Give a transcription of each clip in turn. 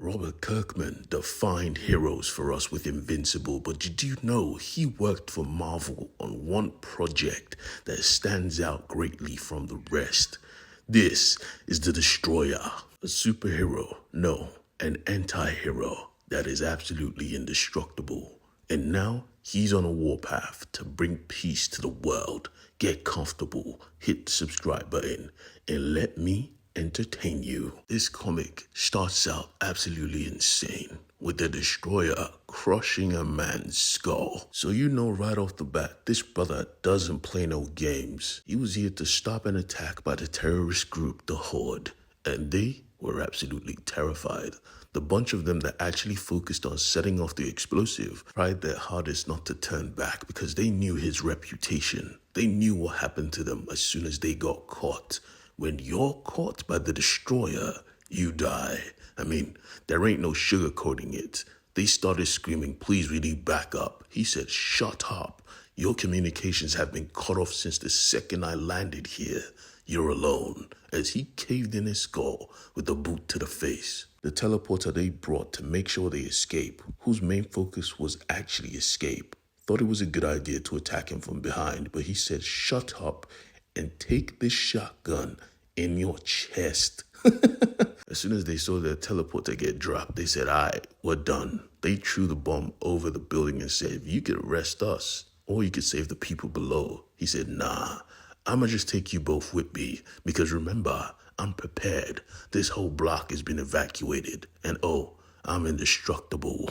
Robert Kirkman defined heroes for us with Invincible, but did you know he worked for Marvel on one project that stands out greatly from the rest? This is the Destroyer, a superhero, no, an anti-hero that is absolutely indestructible. And now he's on a warpath to bring peace to the world. Get comfortable, hit the subscribe button, and let me entertain you. This comic starts out absolutely insane with the Destroyer crushing a man's skull. So you know right off the bat, this brother doesn't play no games. He was here to stop an attack by the terrorist group, the Horde, and they were absolutely terrified. The bunch of them that actually focused on setting off the explosive tried their hardest not to turn back because they knew his reputation. They knew what happened to them as soon as they got caught. When you're caught by the Destroyer, you die. I mean, there ain't no sugarcoating it. They started screaming, please, we need backup. He said, shut up. Your communications have been cut off since the second I landed here. You're alone, as he caved in his skull with a boot to the face. The teleporter they brought to make sure they escape, whose main focus was actually escape, thought it was a good idea to attack him from behind, but he said, shut up and take this shotgun in your chest. As soon as they saw their teleporter get dropped, they said, all right, we're done. They threw the bomb over the building and said, you could arrest us or you could save the people below. He said, nah, I'ma just take you both with me because remember, I'm prepared. This whole block has been evacuated and oh, I'm indestructible.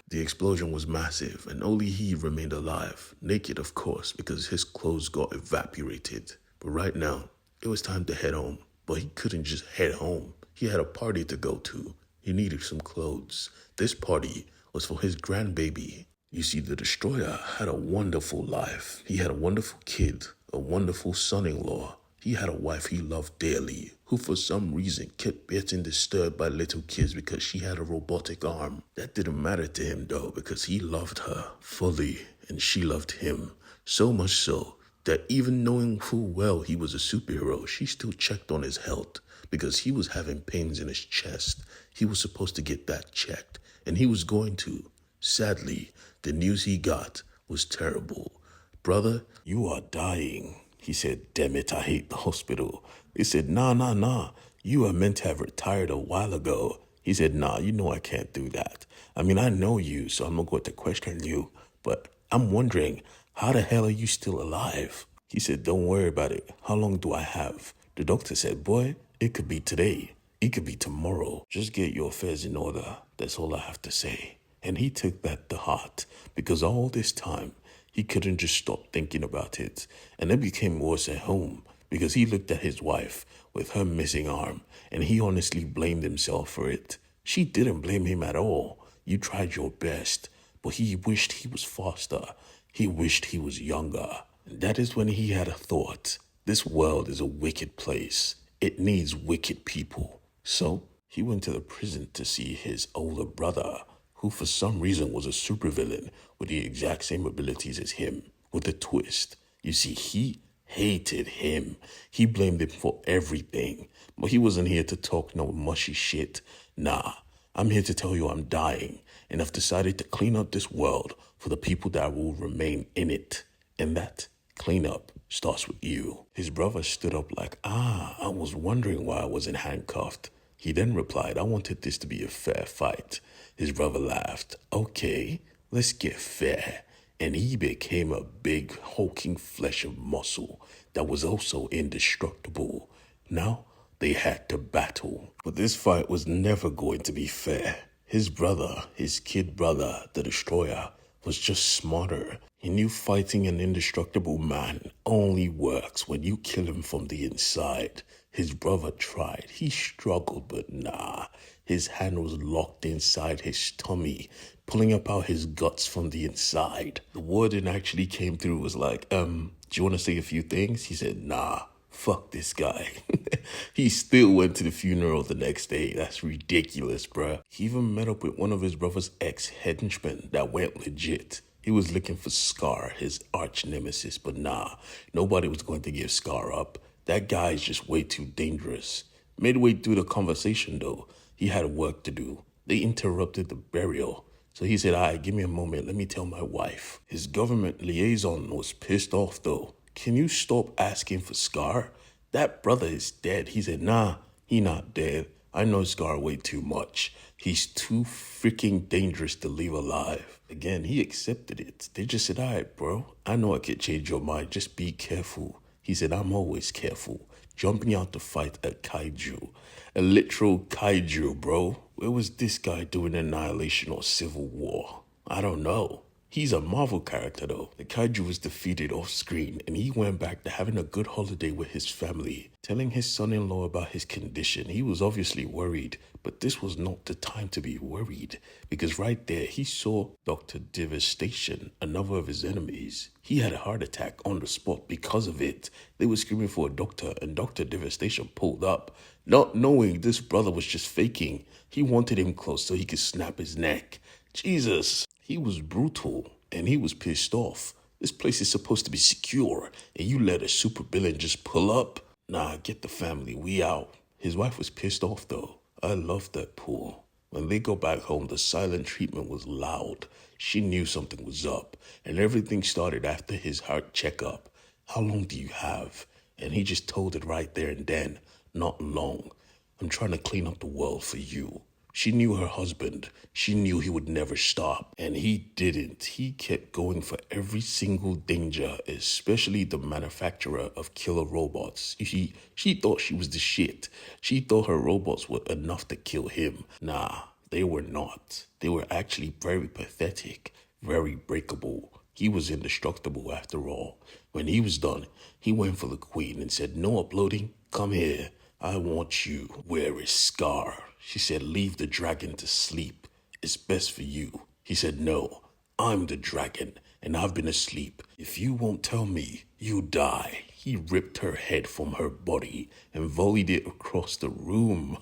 The explosion was massive and only he remained alive, naked of course because his clothes got evaporated. But right now, it was time to head home. But he couldn't just head home. He had a party to go to. He needed some clothes. This party was for his grandbaby. You see, the Destroyer had a wonderful life. He had a wonderful kid, a wonderful son-in-law. He had a wife he loved dearly, who for some reason kept getting disturbed by little kids because she had a robotic arm. That didn't matter to him though, because he loved her fully and she loved him. So much so that even knowing full well he was a superhero, she still checked on his health because he was having pains in his chest. He was supposed to get that checked, and he was going to. Sadly, the news he got was terrible. Brother, you are dying. He said, damn it, I hate the hospital. They said, nah. You are meant to have retired a while ago. He said, nah, you know I can't do that. I mean, I know you, so I'm not going to question you, but I'm wondering, how the hell are you still alive? He said, don't worry about it. How long do I have? The doctor said, boy, it could be today. It could be tomorrow. Just get your affairs in order. That's all I have to say. And he took that to heart because all this time, he couldn't just stop thinking about it. And it became worse at home because he looked at his wife with her missing arm and he honestly blamed himself for it. She didn't blame him at all. You tried your best, but he wished he was faster. He wished he was younger. And that is when he had a thought. This world is a wicked place. It needs wicked people. So he went to the prison to see his older brother, who for some reason was a supervillain with the exact same abilities as him, with a twist. You see, he hated him. He blamed him for everything. But he wasn't here to talk no mushy shit. Nah, I'm here to tell you I'm dying, and I've decided to clean up this world for the people that will remain in it. And that cleanup starts with you. His brother stood up like, I was wondering why I wasn't handcuffed. He then replied, I wanted this to be a fair fight. His brother laughed. Okay, let's get fair. And he became a big hulking flesh of muscle that was also indestructible. Now they had to battle. But this fight was never going to be fair. His brother, his kid brother, the Destroyer, was just smarter. He knew fighting an indestructible man only works when you kill him from the inside. His brother tried. He struggled, but nah. His hand was locked inside his tummy, pulling up out his guts from the inside. The warden actually came through, was like, do you want to say a few things? He said, nah, fuck this guy. He still went to the funeral the next day. That's ridiculous, bruh. He even met up with one of his brother's ex-henchmen that went legit. He was looking for Scar, his arch nemesis, but nah, nobody was going to give Scar up. That guy is just way too dangerous. Midway through the conversation, though, he had work to do. They interrupted the burial. So he said, all right, give me a moment. Let me tell my wife. His government liaison was pissed off though. Can you stop asking for Scar? That brother is dead. He said, nah, he not dead. I know Scar way too much. He's too freaking dangerous to leave alive. Again, he accepted it. They just said, all right, bro, I know I could change your mind. Just be careful. He said, I'm always careful. Jumping out to fight a kaiju. A literal kaiju, bro. Where was this guy doing Annihilation or Civil War? I don't know. He's a Marvel character though. The kaiju was defeated off screen and he went back to having a good holiday with his family. Telling his son-in-law about his condition, he was obviously worried, but this was not the time to be worried because right there he saw Dr. Devastation, another of his enemies. He had a heart attack on the spot because of it. They were screaming for a doctor and Dr. Devastation pulled up, not knowing this brother was just faking. He wanted him close so he could snap his neck. Jesus, he was brutal and he was pissed off. This place is supposed to be secure and you let a supervillain just pull up? Nah, get the family, we out. His wife was pissed off though. I loved that pool. When they go back home, the silent treatment was loud. She knew something was up and everything started after his heart checkup. How long do you have? And he just told it right there and then, not long. I'm trying to clean up the world for you. She knew her husband. She knew he would never stop. And he didn't. He kept going for every single danger, especially the manufacturer of killer robots. She thought she was the shit. She thought her robots were enough to kill him. Nah, they were not. They were actually very pathetic, very breakable. He was indestructible after all. When he was done, he went for the queen and said, no uploading, come here. I want you. Where is Scar? She said, leave the dragon to sleep. It's best for you. He said, no, I'm the dragon and I've been asleep. If you won't tell me, you die. He ripped her head from her body and volleyed it across the room.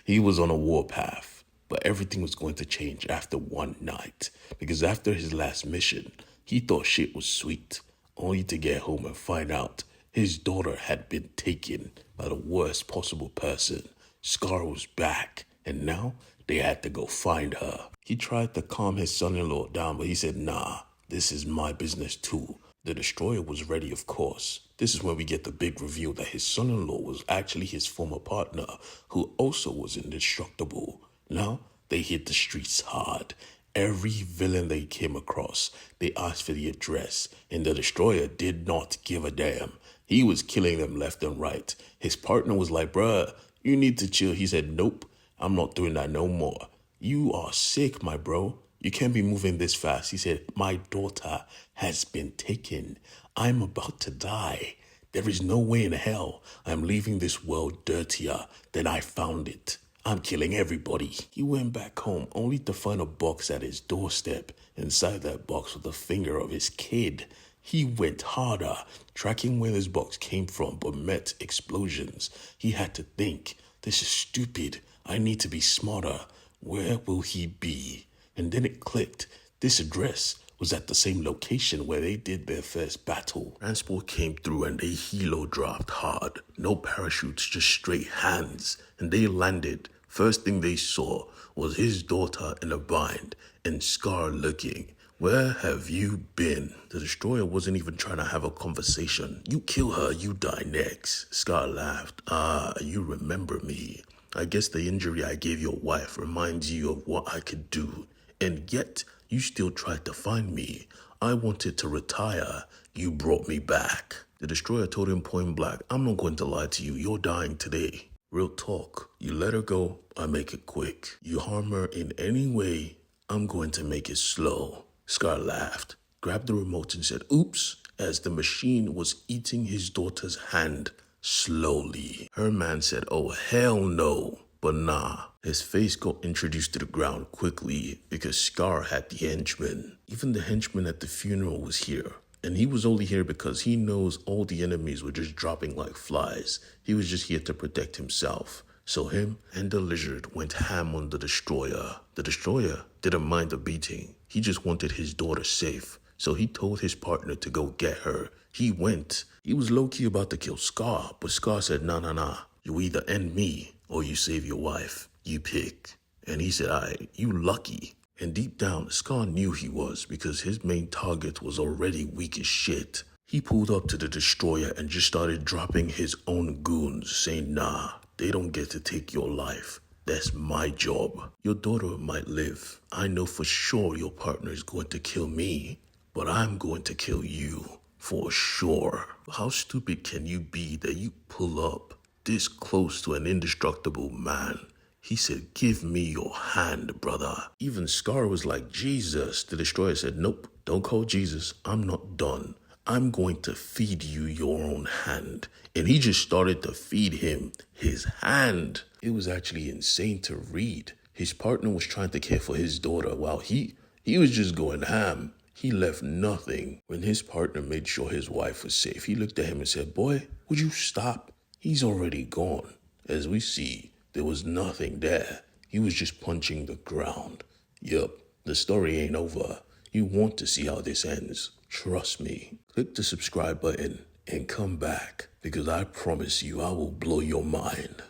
He was on a warpath, but everything was going to change after one night because after his last mission, he thought shit was sweet, only to get home and find out his daughter had been taken by the worst possible person. Scar was back, and now they had to go find her. He tried to calm his son-in-law down, but he said, nah, this is my business too. The destroyer was ready, of course. This is when we get the big reveal that his son-in-law was actually his former partner, who also was indestructible. Now, they hit the streets hard. Every villain they came across, they asked for the address, and the destroyer did not give a damn. He was killing them left and right. His partner was like, bruh, you need to chill. He said, nope, I'm not doing that no more. You are sick, my bro. You can't be moving this fast. He said, my daughter has been taken. I'm about to die. There is no way in hell I'm leaving this world dirtier than I found it. I'm killing everybody. He went back home only to find a box at his doorstep. Inside that box was the finger of his kid. He went harder, tracking where this box came from, but met explosions. He had to think, this is stupid. I need to be smarter. Where will he be? And then it clicked. This address was at the same location where they did their first battle. Transport came through and they helo dropped hard. No parachutes, just straight hands. And they landed. First thing they saw was his daughter in a bind and Scar looking. Where have you been? The destroyer wasn't even trying to have a conversation. You kill her, you die next. Scar laughed. Ah, you remember me. I guess the injury I gave your wife reminds you of what I could do. And yet, you still tried to find me. I wanted to retire. You brought me back. The destroyer told him point blank, I'm not going to lie to you. You're dying today. Real talk. You let her go, I make it quick. You harm her in any way, I'm going to make it slow. Scar laughed, grabbed the remote and said, oops, as the machine was eating his daughter's hand slowly. Her man said, oh, hell no. But nah, his face got introduced to the ground quickly because Scar had the henchman. Even the henchman at the funeral was here. And he was only here because he knows all the enemies were just dropping like flies. He was just here to protect himself. So him and the lizard went ham on the destroyer. The destroyer didn't mind the beating. He just wanted his daughter safe. So he told his partner to go get her. He went. He was low-key about to kill Scar, but Scar said, nah. You either end me or you save your wife. You pick. And he said, you lucky. And deep down, Scar knew he was because his main target was already weak as shit. He pulled up to the destroyer and just started dropping his own goons, saying, nah, they don't get to take your life. That's my job. Your daughter might live. I know for sure your partner is going to kill me, but I'm going to kill you. For sure. How stupid can you be that you pull up this close to an indestructible man? He said, give me your hand, brother. Even Scar was like, Jesus. The destroyer said, nope, don't call Jesus. I'm not done. I'm going to feed you your own hand. And he just started to feed him his hand. It was actually insane to read. His partner was trying to care for his daughter while he was just going ham. He left nothing. When his partner made sure his wife was safe, he looked at him and said, boy, would you stop? He's already gone. As we see, there was nothing there. He was just punching the ground. Yup, the story ain't over. You want to see how this ends. Trust me. Click the subscribe button and come back because I promise you I will blow your mind.